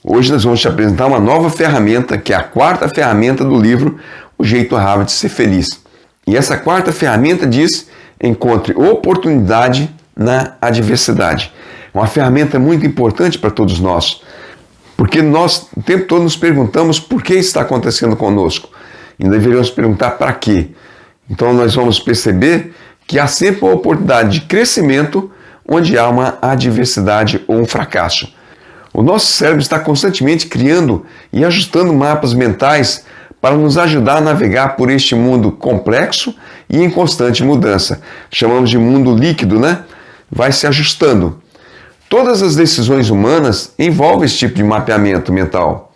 Hoje nós vamos te apresentar uma nova ferramenta, que é a quarta ferramenta do livro O Jeito Harvard de Ser Feliz. E essa quarta ferramenta diz: encontre oportunidade na adversidade. Uma ferramenta muito importante para todos nós, porque nós o tempo todo nos perguntamos por que está acontecendo conosco. E deveríamos perguntar para quê. Então nós vamos perceber que há sempre uma oportunidade de crescimento onde há uma adversidade ou um fracasso. O nosso cérebro está constantemente criando e ajustando mapas mentais para nos ajudar a navegar por este mundo complexo e em constante mudança. Chamamos de mundo líquido, né? Vai se ajustando. Todas as decisões humanas envolvem esse tipo de mapeamento mental.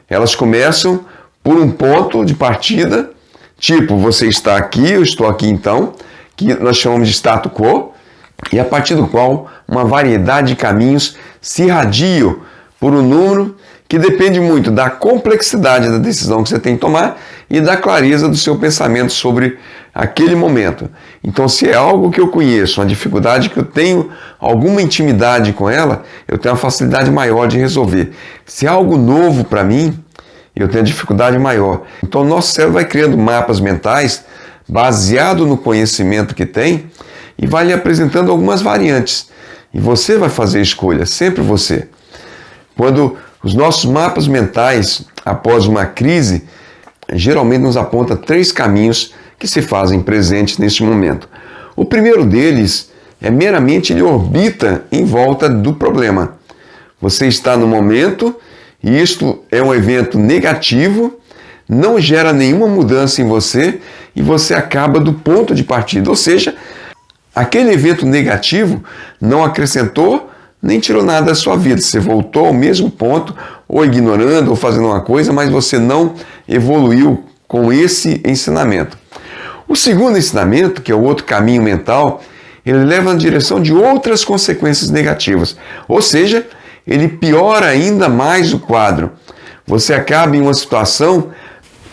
Elas começam por um ponto de partida, tipo, você está aqui, eu estou aqui então, que nós chamamos de status quo, e a partir do qual uma variedade de caminhos se irradiam por um número que depende muito da complexidade da decisão que você tem que tomar e da clareza do seu pensamento sobre aquele momento. Então, se é algo que eu conheço, uma dificuldade que eu tenho alguma intimidade com ela, eu tenho uma facilidade maior de resolver. Se é algo novo para mim, eu tenho dificuldade maior. Então, o nosso cérebro vai criando mapas mentais baseado no conhecimento que tem e vai lhe apresentando algumas variantes. E você vai fazer escolha, sempre você. Quando os nossos mapas mentais, após uma crise, geralmente nos apontam 3 caminhos que se fazem presentes neste momento. O primeiro deles é meramente ele orbita em volta do problema. Você está no momento e isto é um evento negativo, não gera nenhuma mudança em você e você acaba do ponto de partida. Ou seja, aquele evento negativo não acrescentou nem tirou nada da sua vida. Você voltou ao mesmo ponto, ou ignorando, ou fazendo uma coisa, mas você não evoluiu com esse ensinamento. O segundo ensinamento, que é o outro caminho mental, ele leva na direção de outras consequências negativas. Ou seja, ele piora ainda mais o quadro. Você acaba em uma situação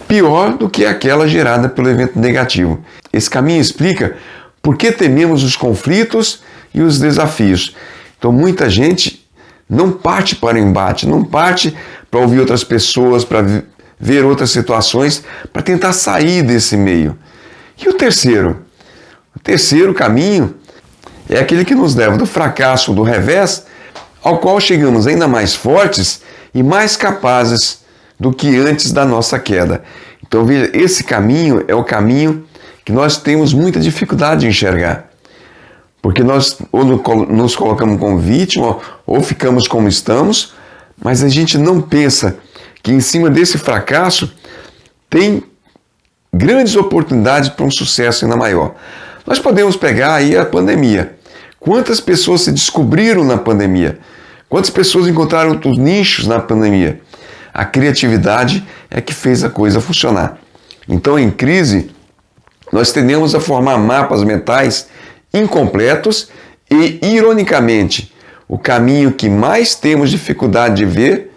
pior do que aquela gerada pelo evento negativo. Esse caminho explica por que tememos os conflitos e os desafios. Então, muita gente não parte para o embate, não parte para ouvir outras pessoas, para ver outras situações, para tentar sair desse meio. E o terceiro? O terceiro caminho é aquele que nos leva do fracasso, do revés, ao qual chegamos ainda mais fortes e mais capazes do que antes da nossa queda. Então, veja, esse caminho é o caminho que nós temos muita dificuldade de enxergar. Porque nós ou nos colocamos como vítima ou ficamos como estamos, mas a gente não pensa que em cima desse fracasso tem grandes oportunidades para um sucesso ainda maior. Nós podemos pegar aí a pandemia. Quantas pessoas se descobriram na pandemia? Quantas pessoas encontraram outros nichos na pandemia? A criatividade é que fez a coisa funcionar. Então, em crise, nós tendemos a formar mapas mentais incompletos e, ironicamente, o caminho que mais temos dificuldade de ver,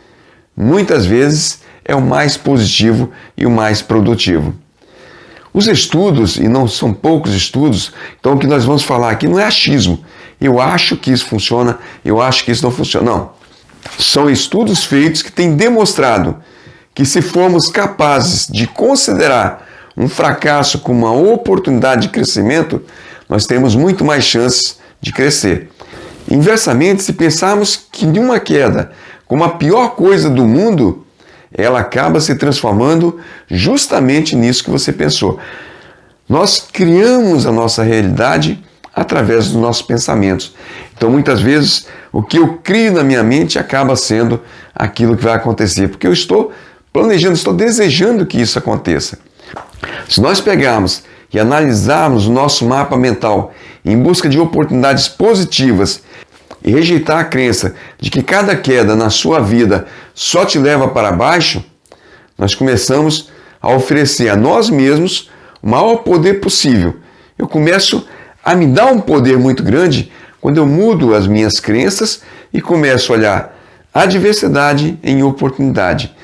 muitas vezes, é o mais positivo e o mais produtivo. Os estudos, e não são poucos estudos, então o que nós vamos falar aqui não é achismo. Eu acho que isso funciona, eu acho que isso não funciona. Não. São estudos feitos que têm demonstrado que se formos capazes de considerar um fracasso como uma oportunidade de crescimento, nós temos muito mais chances de crescer. Inversamente, se pensarmos que de uma queda como a pior coisa do mundo, ela acaba se transformando justamente nisso que você pensou. Nós criamos a nossa realidade através dos nossos pensamentos. Então, muitas vezes, o que eu crio na minha mente acaba sendo aquilo que vai acontecer, porque eu estou planejando, estou desejando que isso aconteça. Se nós pegarmos e analisarmos o nosso mapa mental em busca de oportunidades positivas e rejeitar a crença de que cada queda na sua vida só te leva para baixo, nós começamos a oferecer a nós mesmos o maior poder possível. Eu começo a me dar um poder muito grande quando eu mudo as minhas crenças e começo a olhar a adversidade em oportunidade.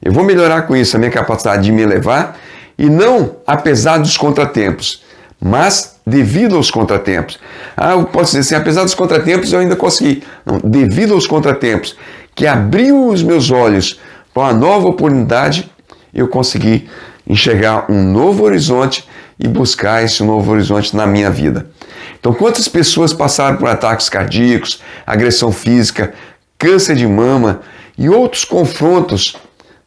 Eu vou melhorar com isso a minha capacidade de me elevar, e não apesar dos contratempos, mas devido aos contratempos. Eu posso dizer assim, apesar dos contratempos eu ainda consegui. Não, devido aos contratempos, que abriu os meus olhos para uma nova oportunidade, eu consegui enxergar um novo horizonte e buscar esse novo horizonte na minha vida. Então, quantas pessoas passaram por ataques cardíacos, agressão física, câncer de mama e outros confrontos,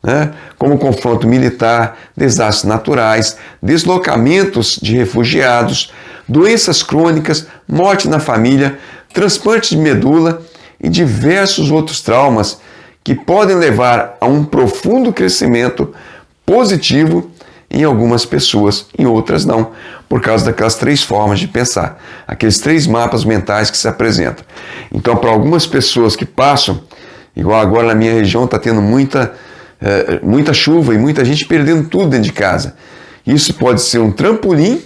né, como confronto militar, desastres naturais, deslocamentos de refugiados, doenças crônicas, morte na família, transplante de medula e diversos outros traumas que podem levar a um profundo crescimento positivo em algumas pessoas, em outras não, por causa daquelas 3 formas de pensar, aqueles 3 mapas mentais que se apresentam. Então, para algumas pessoas que passam, igual agora na minha região está tendo muita chuva e muita gente perdendo tudo dentro de casa. Isso pode ser um trampolim,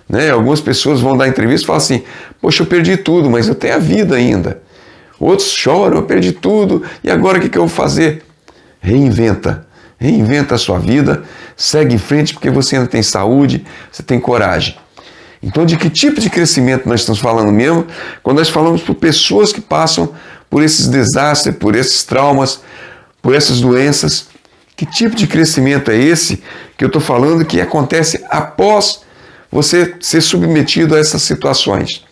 né? Algumas pessoas vão dar entrevista e falam assim, poxa, eu perdi tudo, mas eu tenho a vida ainda. Outros choram, eu perdi tudo, e agora o que eu vou fazer? Reinventa a sua vida, segue em frente porque você ainda tem saúde, você tem coragem. Então, de que tipo de crescimento nós estamos falando mesmo? Quando nós falamos por pessoas que passam por esses desastres, por esses traumas, por essas doenças, que tipo de crescimento é esse que eu estou falando que acontece após você ser submetido a essas situações?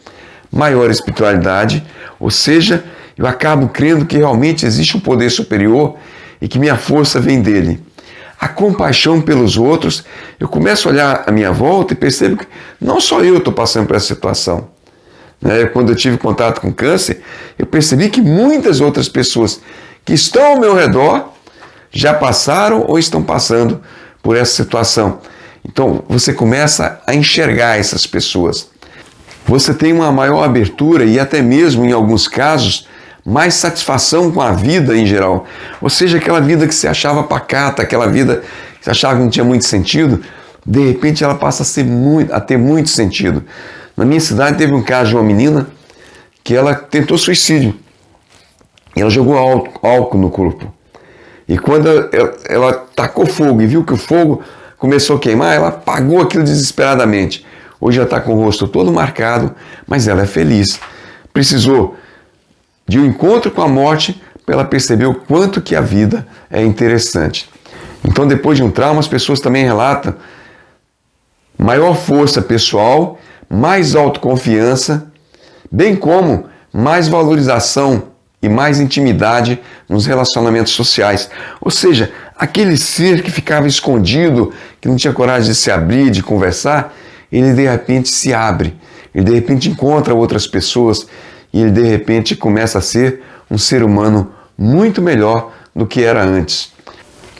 Maior espiritualidade, ou seja, eu acabo crendo que realmente existe um poder superior e que minha força vem dele. A compaixão pelos outros, eu começo a olhar à minha volta e percebo que não só eu estou passando por essa situação. Quando eu tive contato com câncer, eu percebi que muitas outras pessoas que estão ao meu redor já passaram ou estão passando por essa situação. Então, você começa a enxergar essas pessoas. Você tem uma maior abertura e até mesmo, em alguns casos, mais satisfação com a vida em geral. Ou seja, aquela vida que você achava pacata, aquela vida que você achava que não tinha muito sentido, de repente ela passa a ter muito sentido. Na minha cidade teve um caso de uma menina que ela tentou suicídio. E ela jogou álcool no corpo. E quando ela tacou fogo e viu que o fogo começou a queimar, ela apagou aquilo desesperadamente. Hoje ela está com o rosto todo marcado, mas ela é feliz. Precisou de um encontro com a morte para ela perceber o quanto que a vida é interessante. Então, depois de um trauma, as pessoas também relatam maior força pessoal, mais autoconfiança, bem como mais valorização e mais intimidade nos relacionamentos sociais. Ou seja, aquele ser que ficava escondido, que não tinha coragem de se abrir, de conversar, ele de repente se abre, ele de repente encontra outras pessoas e ele de repente começa a ser um ser humano muito melhor do que era antes.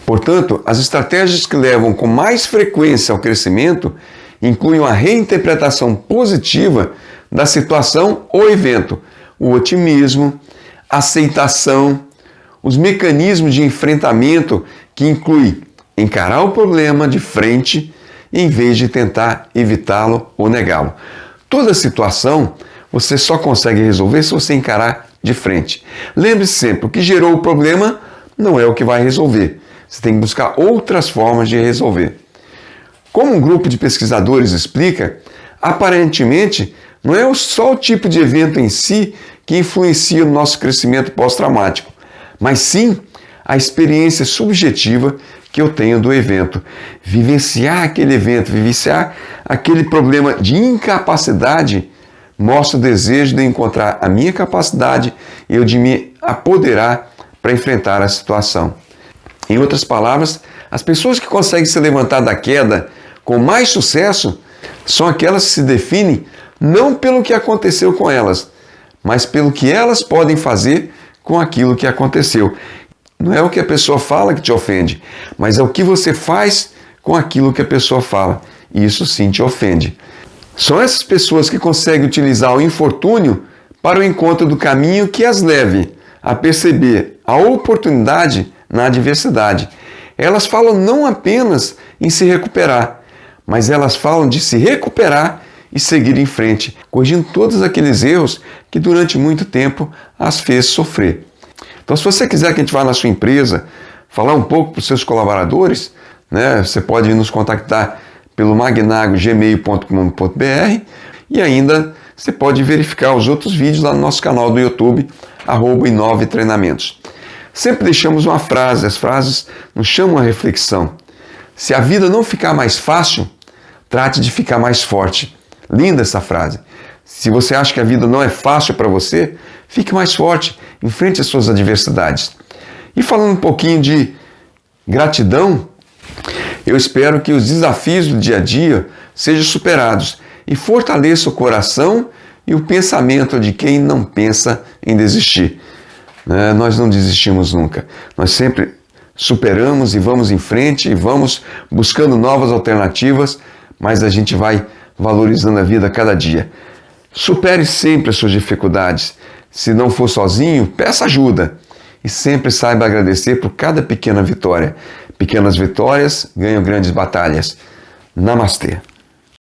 Portanto, as estratégias que levam com mais frequência ao crescimento incluem a reinterpretação positiva da situação ou evento, o otimismo, a aceitação, os mecanismos de enfrentamento que incluem encarar o problema de frente em vez de tentar evitá-lo ou negá-lo. Toda situação você só consegue resolver se você encarar de frente. Lembre-se sempre, o que gerou o problema não é o que vai resolver. Você tem que buscar outras formas de resolver. Como um grupo de pesquisadores explica, aparentemente não é só o tipo de evento em si que influencia no nosso crescimento pós-traumático, mas sim a experiência subjetiva que eu tenho do evento. Vivenciar aquele evento, vivenciar aquele problema de incapacidade mostra o desejo de encontrar a minha capacidade e eu de me apoderar para enfrentar a situação. Em outras palavras, as pessoas que conseguem se levantar da queda com mais sucesso são aquelas que se definem não pelo que aconteceu com elas, mas pelo que elas podem fazer com aquilo que aconteceu. Não é o que a pessoa fala que te ofende, mas é o que você faz com aquilo que a pessoa fala. E isso sim te ofende. São essas pessoas que conseguem utilizar o infortúnio para o encontro do caminho que as leve a perceber a oportunidade na adversidade. Elas falam não apenas em se recuperar, mas elas falam de se recuperar e seguir em frente, corrigindo todos aqueles erros que durante muito tempo as fez sofrer. Então, se você quiser que a gente vá na sua empresa, falar um pouco para os seus colaboradores, você pode nos contactar pelo magnago@gmail.com.br e ainda você pode verificar os outros vídeos lá no nosso canal do YouTube, @Inove Treinamentos. Sempre deixamos uma frase, as frases nos chamam a reflexão. Se a vida não ficar mais fácil, trate de ficar mais forte. Linda essa frase. Se você acha que a vida não é fácil para você, fique mais forte, enfrente as suas adversidades. E falando um pouquinho de gratidão, eu espero que os desafios do dia a dia sejam superados e fortaleça o coração e o pensamento de quem não pensa em desistir. Nós não desistimos nunca. Nós sempre superamos e vamos em frente e vamos buscando novas alternativas, mas a gente vai valorizando a vida a cada dia. Supere sempre as suas dificuldades. Se não for sozinho, peça ajuda. E sempre saiba agradecer por cada pequena vitória. Pequenas vitórias ganham grandes batalhas. Namastê.